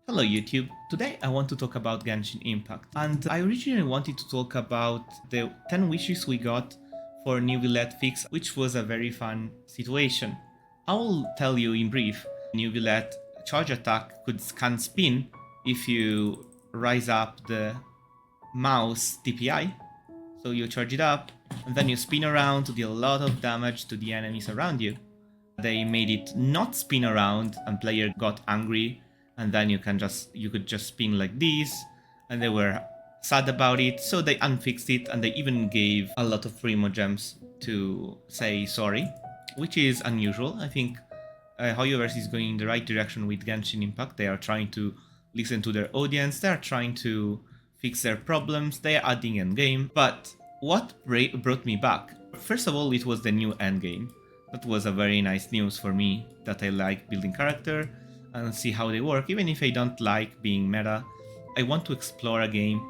Hello YouTube, today I want to talk about Genshin Impact, and I originally wanted to talk about the 10 wishes we got for Neuvillette Fix, which was a very fun situation. I will tell you in brief. Neuvillette charge attack can spin if you rise up the mouse DPI, so you charge it up and then you spin around to deal a lot of damage to the enemies around you. They made it not spin around and player got angry, and then you could just spin like this, and they were sad about it, so they unfixed it, and they even gave a lot of primo gems to say sorry, which is unusual. I think Hoyoverse is going in the right direction with Genshin Impact. They are trying to listen to their audience, they are trying to fix their problems, they are adding endgame. But what brought me back? First of all, it was the new endgame. That was a very nice news for me, that I like building character and see how they work. Even if I don't like being meta, I want to explore a game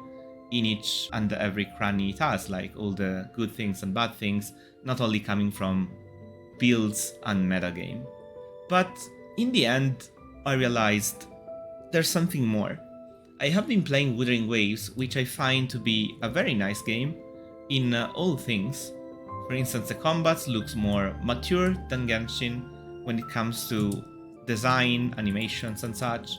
in each and every cranny it has, like all the good things and bad things, not only coming from builds and meta game. But in the end, I realized there's something more. I have been playing Wuthering Waves, which I find to be a very nice game in all things. For instance, the combat looks more mature than Genshin when it comes to design, animations and such.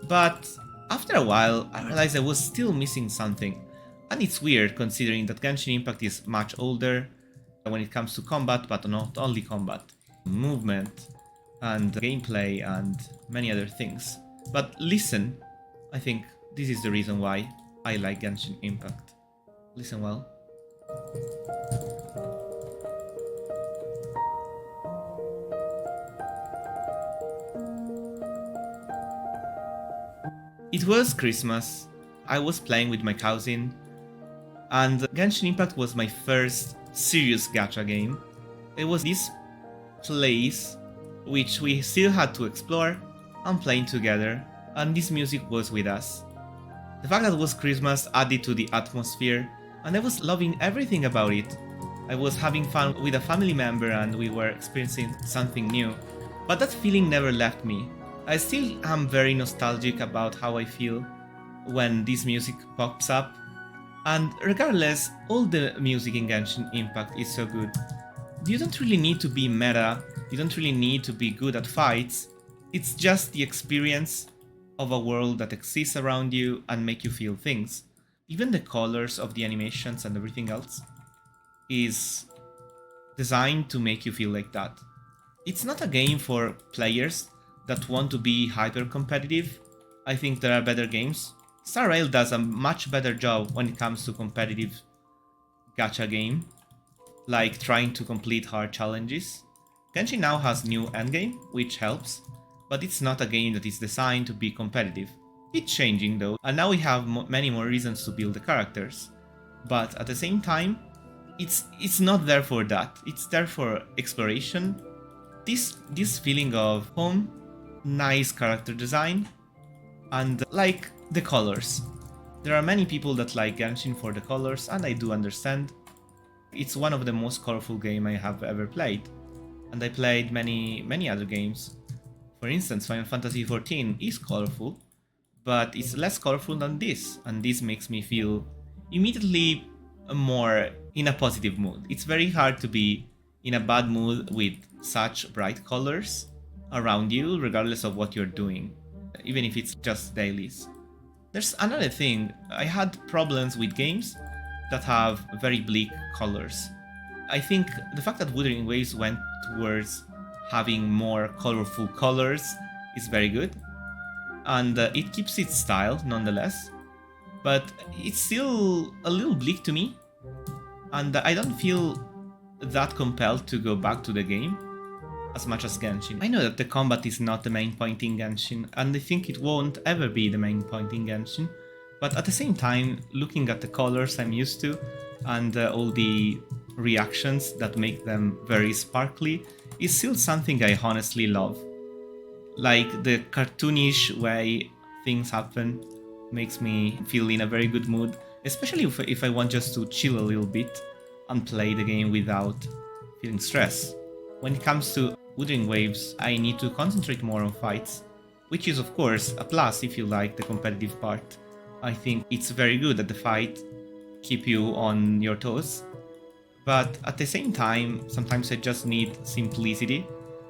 But after a while, I realized I was still missing something. And it's weird considering that Genshin Impact is much older when it comes to combat, but not only combat, movement and gameplay and many other things. But listen, I think this is the reason why I like Genshin Impact. Listen well. It was Christmas, I was playing with my cousin, and Genshin Impact was my first serious gacha game. It was this place which we still had to explore and playing together, and this music was with us. The fact that it was Christmas added to the atmosphere, and I was loving everything about it. I was having fun with a family member and we were experiencing something new, but that feeling never left me. I still am very nostalgic about how I feel when this music pops up, and regardless, all the music in Genshin Impact is so good. You don't really need to be meta, you don't really need to be good at fights, it's just the experience of a world that exists around you and make you feel things. Even the colors of the animations and everything else is designed to make you feel like that. It's not a game for players that want to be hyper competitive. I think there are better games. Star Rail does a much better job when it comes to competitive gacha game, like trying to complete hard challenges. Genshin now has new endgame, which helps, but it's not a game that is designed to be competitive. It's changing though, and now we have many more reasons to build the characters. But at the same time, it's not there for that. It's there for exploration. This feeling of home, nice character design, and like the colors. There are many people that like Genshin for the colors, and I do understand. It's one of the most colorful games I have ever played, and I played many other games. For instance, Final Fantasy XIV is colorful, but it's less colorful than this, and this makes me feel immediately more in a positive mood. It's very hard to be in a bad mood with such bright colors around you, regardless of what you're doing, even if it's just dailies. There's another thing, I had problems with games that have very bleak colors. I think the fact that Wuthering Waves went towards having more colorful colors is very good, and it keeps its style nonetheless, but it's still a little bleak to me, and I don't feel that compelled to go back to the game as much as Genshin. I know that the combat is not the main point in Genshin, and I think it won't ever be the main point in Genshin, but at the same time, looking at the colors I'm used to, and all the reactions that make them very sparkly, is still something I honestly love. Like the cartoonish way things happen makes me feel in a very good mood, especially if I want just to chill a little bit and play the game without feeling stress. When it comes to Wuthering Waves, I need to concentrate more on fights, which is of course a plus if you like the competitive part. I think it's very good that the fight keep you on your toes. But at the same time, sometimes I just need simplicity.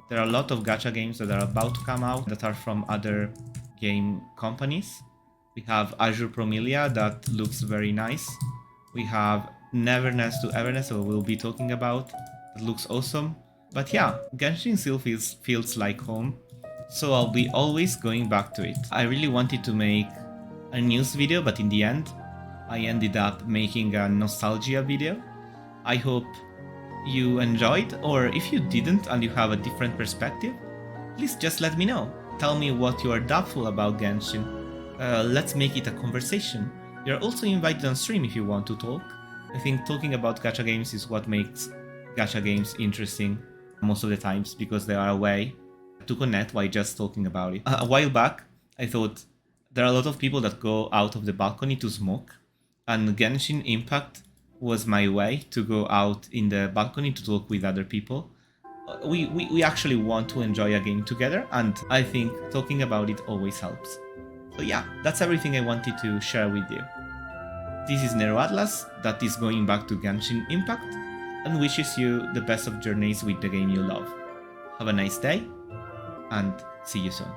There are a lot of gacha games that are about to come out that are from other game companies. We have Azure Promilia that looks very nice. We have Neverness to Everness that we'll be talking about. That looks awesome. But yeah, Genshin still feels like home. So I'll be always going back to it. I really wanted to make a news video, but in the end, I ended up making a nostalgia video. I hope you enjoyed, or if you didn't and you have a different perspective, please just let me know. Tell me what you are doubtful about Genshin. Let's make it a conversation. You're also invited on stream if you want to talk. I think talking about gacha games is what makes gacha games interesting most of the times, because they are a way to connect while just talking about it. A while back, I thought there are a lot of people that go out of the balcony to smoke, and Genshin Impact was my way to go out in the balcony to talk with other people. We actually want to enjoy a game together, and I think talking about it always helps. So yeah, that's everything I wanted to share with you. This is Nero Atlas, that is going back to Genshin Impact, and wishes you the best of journeys with the game you love. Have a nice day, and see you soon.